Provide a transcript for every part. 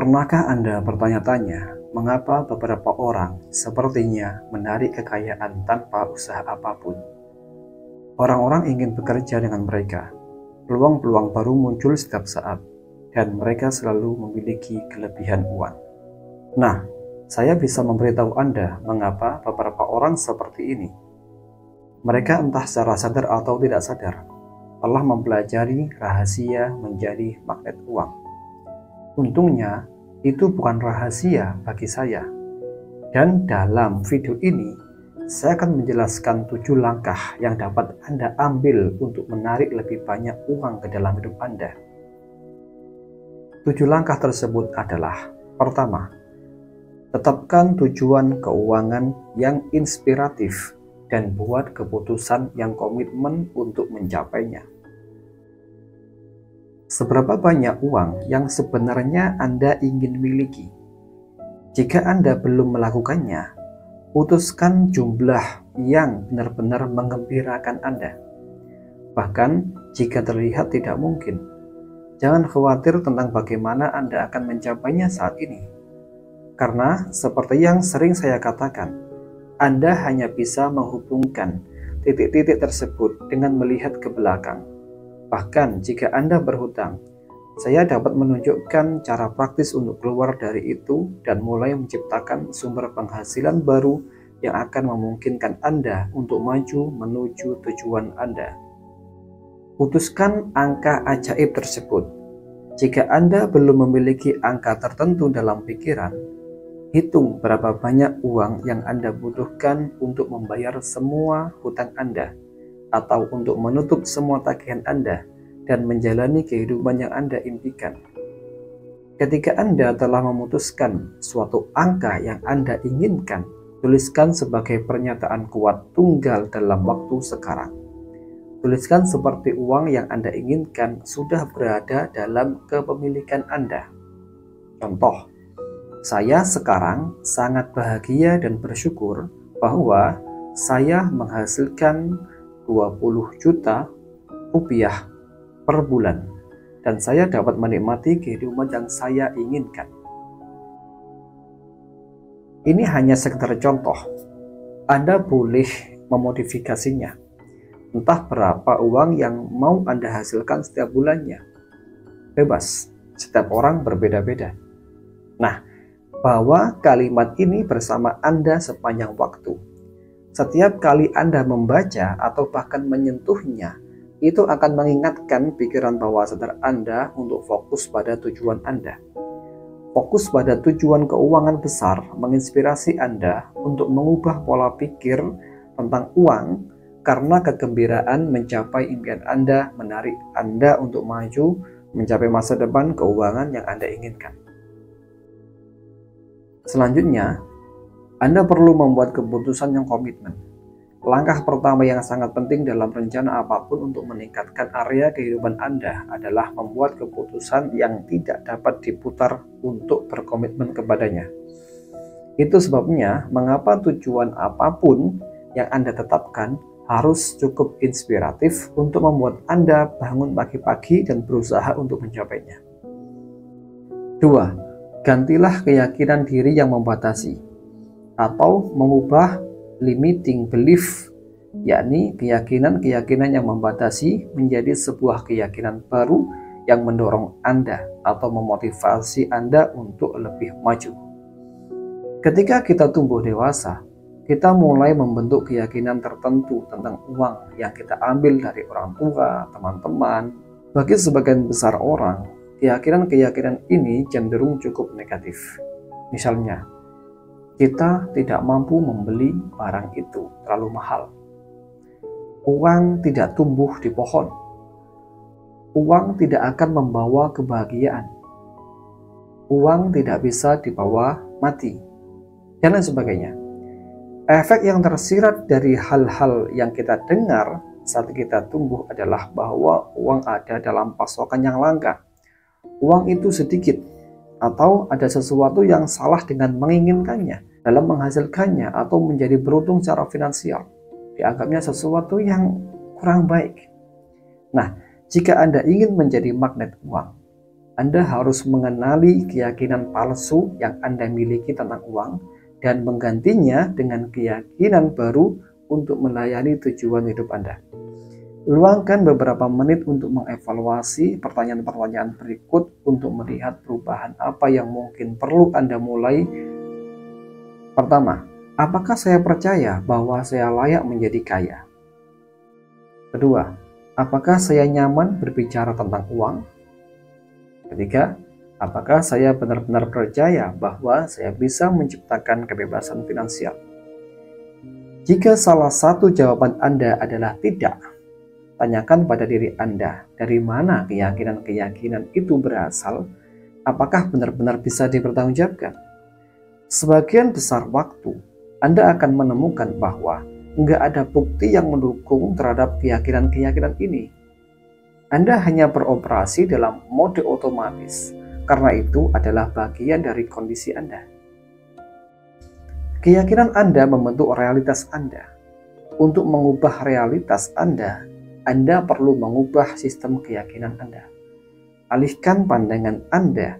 Pernahkah Anda bertanya-tanya mengapa beberapa orang sepertinya menarik kekayaan tanpa usaha apapun? Orang-orang ingin bekerja dengan mereka. Peluang-peluang baru muncul setiap saat, dan mereka selalu memiliki kelebihan uang. Nah, saya bisa memberitahu Anda mengapa beberapa orang seperti ini. Mereka entah secara sadar atau tidak sadar, telah mempelajari rahasia menjadi magnet uang. Untungnya, itu bukan rahasia bagi saya. Dan dalam video ini, saya akan menjelaskan 7 langkah yang dapat Anda ambil untuk menarik lebih banyak uang ke dalam hidup Anda. 7 langkah tersebut adalah: pertama, tetapkan tujuan keuangan yang inspiratif dan buat keputusan yang komitmen untuk mencapainya. Seberapa banyak uang yang sebenarnya Anda ingin miliki? Jika Anda belum melakukannya, putuskan jumlah yang benar-benar menggembirakan Anda. Bahkan jika terlihat tidak mungkin, jangan khawatir tentang bagaimana Anda akan mencapainya saat ini. Karena seperti yang sering saya katakan, Anda hanya bisa menghubungkan titik-titik tersebut dengan melihat ke belakang. Bahkan jika Anda berhutang, saya dapat menunjukkan cara praktis untuk keluar dari itu dan mulai menciptakan sumber penghasilan baru yang akan memungkinkan Anda untuk maju menuju tujuan Anda. Putuskan angka ajaib tersebut. Jika Anda belum memiliki angka tertentu dalam pikiran, hitung berapa banyak uang yang Anda butuhkan untuk membayar semua hutang Anda, atau untuk menutup semua tagihan Anda dan menjalani kehidupan yang Anda impikan. Ketika Anda telah memutuskan suatu angka yang Anda inginkan, tuliskan sebagai pernyataan kuat tunggal dalam waktu sekarang. Tuliskan seperti uang yang Anda inginkan sudah berada dalam kepemilikan Anda. Contoh, saya sekarang sangat bahagia dan bersyukur bahwa saya menghasilkan 20 juta rupiah per bulan, dan saya dapat menikmati kehidupan yang saya inginkan. Ini hanya sekedar contoh. Anda boleh memodifikasinya. Entah berapa uang yang mau Anda hasilkan setiap bulannya. Bebas, setiap orang berbeda-beda. Nah, bawa kalimat ini bersama Anda sepanjang waktu. Setiap kali Anda membaca atau bahkan menyentuhnya, itu akan mengingatkan pikiran bawah sadar Anda untuk fokus pada tujuan Anda. Fokus pada tujuan keuangan besar menginspirasi Anda untuk mengubah pola pikir tentang uang, karena kegembiraan mencapai impian Anda menarik Anda untuk maju mencapai masa depan keuangan yang Anda inginkan. Selanjutnya, Anda perlu membuat keputusan yang komitmen. Langkah pertama yang sangat penting dalam rencana apapun untuk meningkatkan area kehidupan Anda adalah membuat keputusan yang tidak dapat diputar untuk berkomitmen kepadanya. Itu sebabnya mengapa tujuan apapun yang Anda tetapkan harus cukup inspiratif untuk membuat Anda bangun pagi-pagi dan berusaha untuk mencapainya. 2. Gantilah keyakinan diri yang membatasi, atau mengubah limiting belief, yakni keyakinan-keyakinan yang membatasi menjadi sebuah keyakinan baru yang mendorong Anda atau memotivasi Anda untuk lebih maju. Ketika kita tumbuh dewasa, kita mulai membentuk keyakinan tertentu tentang uang yang kita ambil dari orang tua, teman-teman. Bagi sebagian besar orang, keyakinan-keyakinan ini cenderung cukup negatif. Misalnya, kita tidak mampu membeli barang itu, terlalu mahal. Uang tidak tumbuh di pohon. Uang tidak akan membawa kebahagiaan. Uang tidak bisa dibawa mati, dan lain sebagainya. Efek yang tersirat dari hal-hal yang kita dengar saat kita tumbuh adalah bahwa uang ada dalam pasokan yang langka. Uang itu sedikit, atau ada sesuatu yang salah dengan menginginkannya, dalam menghasilkannya, atau menjadi beruntung secara finansial. Dianggapnya sesuatu yang kurang baik. Nah, jika Anda ingin menjadi magnet uang, Anda harus mengenali keyakinan palsu yang Anda miliki tentang uang dan menggantinya dengan keyakinan baru untuk melayani tujuan hidup Anda. Luangkan beberapa menit untuk mengevaluasi pertanyaan-pertanyaan berikut untuk melihat perubahan apa yang mungkin perlu Anda mulai. Pertama, apakah saya percaya bahwa saya layak menjadi kaya? Kedua, apakah saya nyaman berbicara tentang uang? Ketiga, apakah saya benar-benar percaya bahwa saya bisa menciptakan kebebasan finansial? Jika salah satu jawaban Anda adalah tidak, tanyakan pada diri Anda, dari mana keyakinan-keyakinan itu berasal? Apakah benar-benar bisa dipertanggungjawabkan? Sebagian besar waktu, Anda akan menemukan bahwa nggak ada bukti yang mendukung terhadap keyakinan-keyakinan ini. Anda hanya beroperasi dalam mode otomatis, karena itu adalah bagian dari kondisi Anda. Keyakinan Anda membentuk realitas Anda. Untuk mengubah realitas Anda perlu mengubah sistem keyakinan Anda. Alihkan pandangan Anda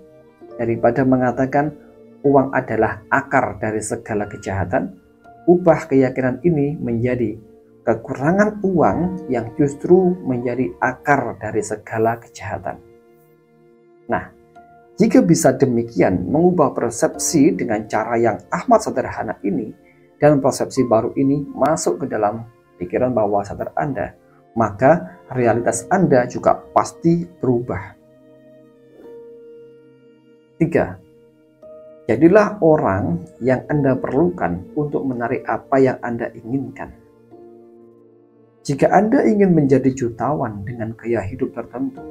daripada mengatakan uang adalah akar dari segala kejahatan, ubah keyakinan ini menjadi kekurangan uang yang justru menjadi akar dari segala kejahatan. Nah, jika bisa demikian mengubah persepsi dengan cara yang amat sederhana ini, dan persepsi baru ini masuk ke dalam pikiran bawah sadar Anda, maka realitas Anda juga pasti berubah. 3. Jadilah orang yang Anda perlukan untuk menarik apa yang Anda inginkan. Jika Anda ingin menjadi jutawan dengan gaya hidup tertentu,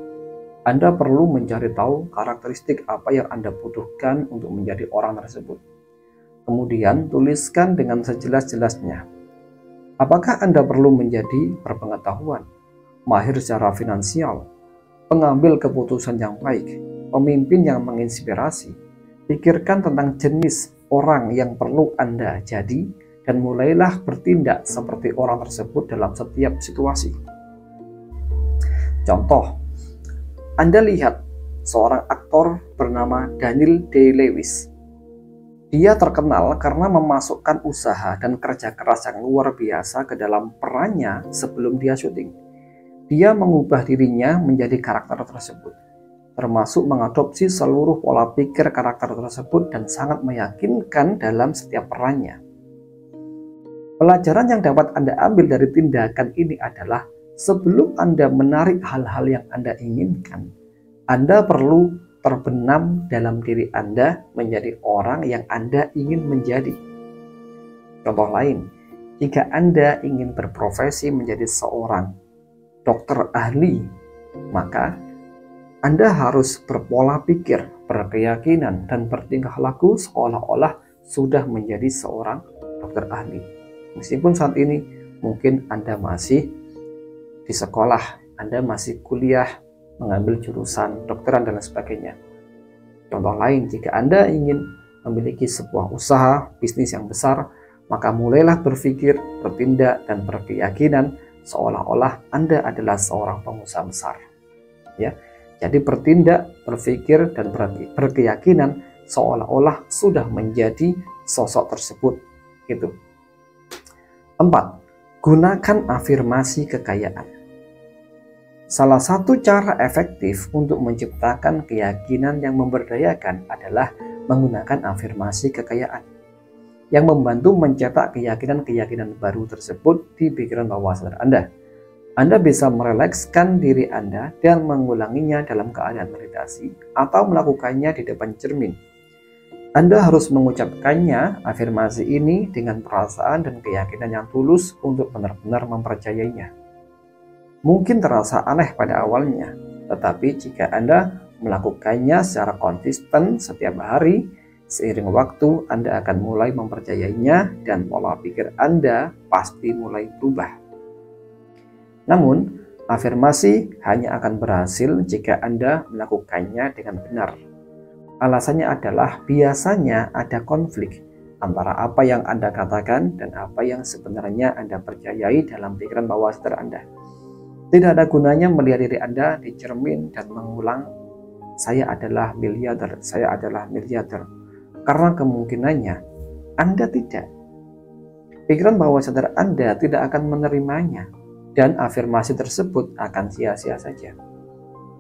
Anda perlu mencari tahu karakteristik apa yang Anda butuhkan untuk menjadi orang tersebut. Kemudian tuliskan dengan sejelas-jelasnya. Apakah Anda perlu menjadi berpengetahuan, mahir secara finansial, pengambil keputusan yang baik, pemimpin yang menginspirasi? Pikirkan tentang jenis orang yang perlu Anda jadi, dan mulailah bertindak seperti orang tersebut dalam setiap situasi. Contoh, Anda lihat seorang aktor bernama Daniel Day-Lewis. Dia terkenal karena memasukkan usaha dan kerja keras yang luar biasa ke dalam perannya sebelum dia syuting. Dia mengubah dirinya menjadi karakter tersebut, termasuk mengadopsi seluruh pola pikir karakter tersebut dan sangat meyakinkan dalam setiap perannya. Pelajaran yang dapat Anda ambil dari tindakan ini adalah sebelum Anda menarik hal-hal yang Anda inginkan, Anda perlu terbenam dalam diri Anda menjadi orang yang Anda ingin menjadi. Contoh lain, jika Anda ingin berprofesi menjadi seorang dokter ahli, maka Anda harus berpola pikir, berkeyakinan, dan bertingkah laku seolah-olah sudah menjadi seorang dokter ahli. Meskipun saat ini mungkin Anda masih di sekolah, Anda masih kuliah, mengambil jurusan dokteran dan lain sebagainya. Contoh lain, jika Anda ingin memiliki sebuah usaha bisnis yang besar, maka mulailah berpikir, bertindak, dan berkeyakinan seolah-olah Anda adalah seorang pengusaha besar. Ya, jadi bertindak, berpikir, dan berkeyakinan seolah-olah sudah menjadi sosok tersebut. Gitu. 4. Gunakan afirmasi kekayaan. Salah satu cara efektif untuk menciptakan keyakinan yang memberdayakan adalah menggunakan afirmasi kekayaan yang membantu mencetak keyakinan-keyakinan baru tersebut di pikiran bawah sadar Anda. Anda bisa merelekskan diri Anda dan mengulanginya dalam keadaan meditasi atau melakukannya di depan cermin. Anda harus mengucapkannya, afirmasi ini, dengan perasaan dan keyakinan yang tulus untuk benar-benar mempercayainya. Mungkin terasa aneh pada awalnya, tetapi jika Anda melakukannya secara konsisten setiap hari, seiring waktu Anda akan mulai mempercayainya dan pola pikir Anda pasti mulai berubah. Namun, afirmasi hanya akan berhasil jika Anda melakukannya dengan benar. Alasannya adalah biasanya ada konflik antara apa yang Anda katakan dan apa yang sebenarnya Anda percayai dalam pikiran bawah sadar Anda. Tidak ada gunanya melihat diri Anda di cermin dan mengulang saya adalah miliarder, saya adalah miliarder. Karena kemungkinannya Anda tidak. Pikiran bawah sadar Anda tidak akan menerimanya, dan afirmasi tersebut akan sia-sia saja.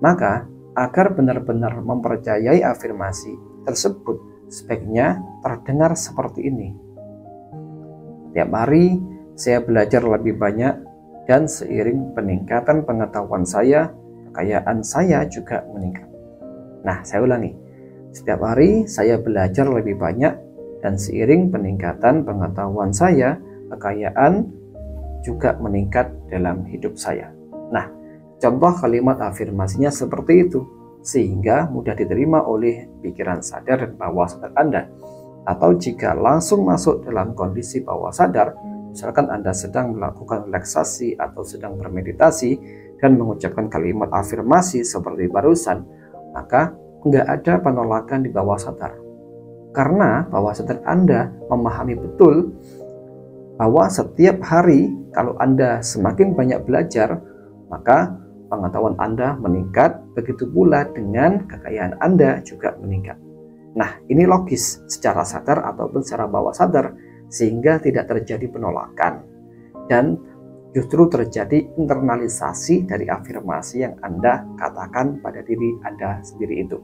Maka, agar benar-benar mempercayai afirmasi tersebut, sebaiknya terdengar seperti ini. Tiap hari, saya belajar lebih banyak, dan seiring peningkatan pengetahuan saya, kekayaan saya juga meningkat. Nah, saya ulangi. Setiap hari, saya belajar lebih banyak, dan seiring peningkatan pengetahuan saya, kekayaan juga meningkat dalam hidup saya. Nah, contoh kalimat afirmasinya seperti itu, sehingga mudah diterima oleh pikiran sadar dan bawah sadar Anda. Atau jika langsung masuk dalam kondisi bawah sadar, misalkan Anda sedang melakukan relaksasi atau sedang bermeditasi dan mengucapkan kalimat afirmasi seperti barusan, maka nggak ada penolakan di bawah sadar. Karena bawah sadar Anda memahami betul bahwa setiap hari kalau Anda semakin banyak belajar, maka pengetahuan Anda meningkat, begitu pula dengan kekayaan Anda juga meningkat. Nah, ini logis secara sadar ataupun secara bawah sadar, sehingga tidak terjadi penolakan dan justru terjadi internalisasi dari afirmasi yang Anda katakan pada diri Anda sendiri itu.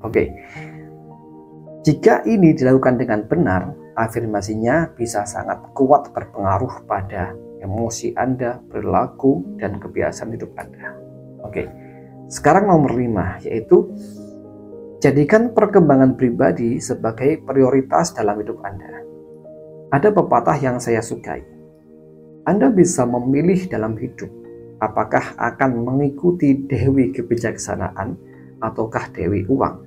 Oke, jika ini dilakukan dengan benar, afirmasinya bisa sangat kuat berpengaruh pada emosi Anda, perilaku, dan kebiasaan hidup Anda. Oke, sekarang nomor 5, yaitu jadikan perkembangan pribadi sebagai prioritas dalam hidup Anda. Ada pepatah yang saya sukai. Anda bisa memilih dalam hidup, apakah akan mengikuti Dewi Kebijaksanaan ataukah Dewi Uang.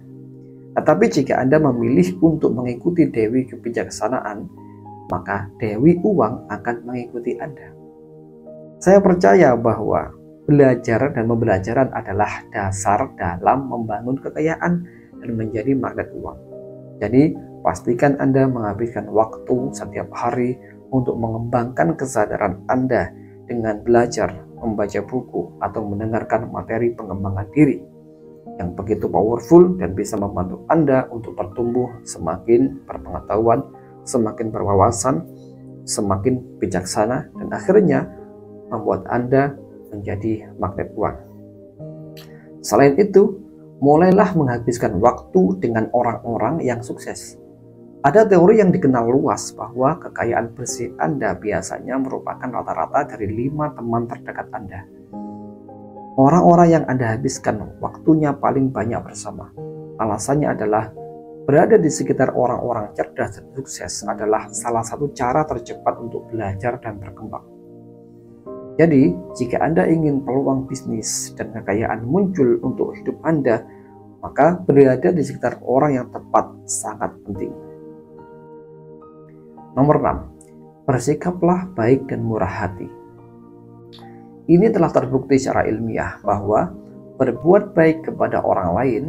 Tetapi jika Anda memilih untuk mengikuti Dewi Kebijaksanaan, maka Dewi Uang akan mengikuti Anda. Saya percaya bahwa belajar dan pembelajaran adalah dasar dalam membangun kekayaan dan menjadi magnet uang. Jadi, pastikan Anda menghabiskan waktu setiap hari untuk mengembangkan kesadaran Anda dengan belajar, membaca buku, atau mendengarkan materi pengembangan diri yang begitu powerful dan bisa membantu Anda untuk bertumbuh semakin berpengetahuan, semakin berwawasan, semakin bijaksana, dan akhirnya membuat Anda menjadi magnet uang. Selain itu, mulailah menghabiskan waktu dengan orang-orang yang sukses. Ada teori yang dikenal luas bahwa kekayaan bersih Anda biasanya merupakan rata-rata dari 5 teman terdekat Anda. Orang-orang yang Anda habiskan waktunya paling banyak bersama. Alasannya adalah berada di sekitar orang-orang cerdas dan sukses adalah salah satu cara tercepat untuk belajar dan berkembang. Jadi, jika Anda ingin peluang bisnis dan kekayaan muncul untuk hidup Anda, maka berada di sekitar orang yang tepat sangat penting. Nomor 6. Bersikaplah baik dan murah hati. Ini telah terbukti secara ilmiah bahwa berbuat baik kepada orang lain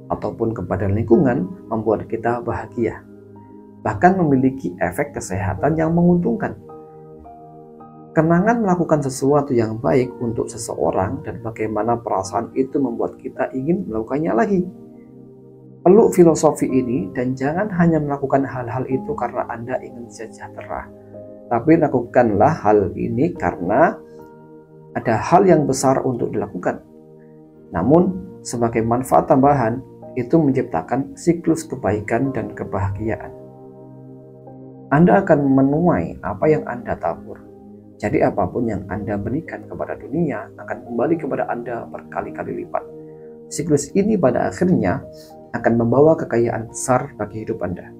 ataupun kepada lingkungan membuat kita bahagia, bahkan memiliki efek kesehatan yang menguntungkan. Kenangan melakukan sesuatu yang baik untuk seseorang dan bagaimana perasaan itu membuat kita ingin melakukannya lagi. Peluk filosofi ini dan jangan hanya melakukan hal-hal itu karena Anda ingin sejahtera, tapi lakukanlah hal ini karena ada hal yang besar untuk dilakukan. Namun, sebagai manfaat tambahan, itu menciptakan siklus kebaikan dan kebahagiaan. Anda akan menuai apa yang Anda tabur. Jadi apapun yang Anda berikan kepada dunia akan kembali kepada Anda berkali-kali lipat. Siklus ini pada akhirnya akan membawa kekayaan besar bagi hidup Anda.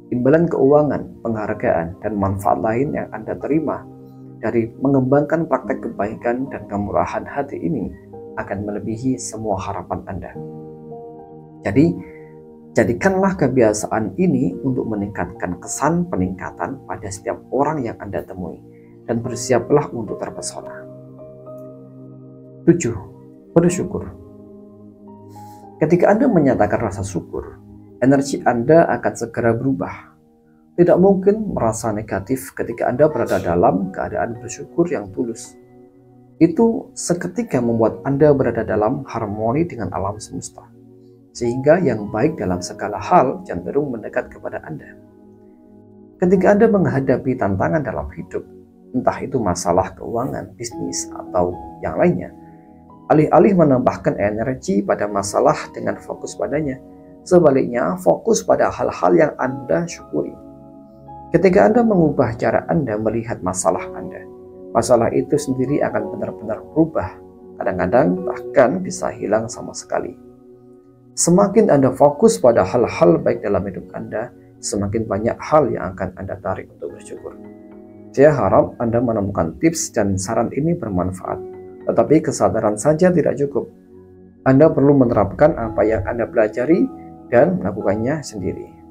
Imbalan keuangan, penghargaan, dan manfaat lain yang Anda terima dari mengembangkan praktek kebaikan dan kemurahan hati ini akan melebihi semua harapan Anda. Jadi, jadikanlah kebiasaan ini untuk meningkatkan kesan peningkatan pada setiap orang yang Anda temui, dan bersiaplah untuk terpesona. 7. Bersyukur. Ketika Anda menyatakan rasa syukur, energi Anda akan segera berubah. Tidak mungkin merasa negatif ketika Anda berada dalam keadaan bersyukur yang tulus. itu seketika membuat Anda berada dalam harmoni dengan alam semesta, sehingga yang baik dalam segala hal cenderung mendekat kepada Anda. Ketika Anda menghadapi tantangan dalam hidup, entah itu masalah keuangan, bisnis, atau yang lainnya, alih-alih menambahkan energi pada masalah dengan fokus padanya, sebaliknya fokus pada hal-hal yang Anda syukuri. Ketika Anda mengubah cara Anda melihat masalah Anda, masalah itu sendiri akan benar-benar berubah, kadang-kadang bahkan bisa hilang sama sekali. Semakin Anda fokus pada hal-hal baik dalam hidup Anda, semakin banyak hal yang akan Anda tarik untuk bersyukur. Saya harap Anda menemukan tips dan saran ini bermanfaat, tetapi kesadaran saja tidak cukup. Anda perlu menerapkan apa yang Anda pelajari dan melakukannya sendiri.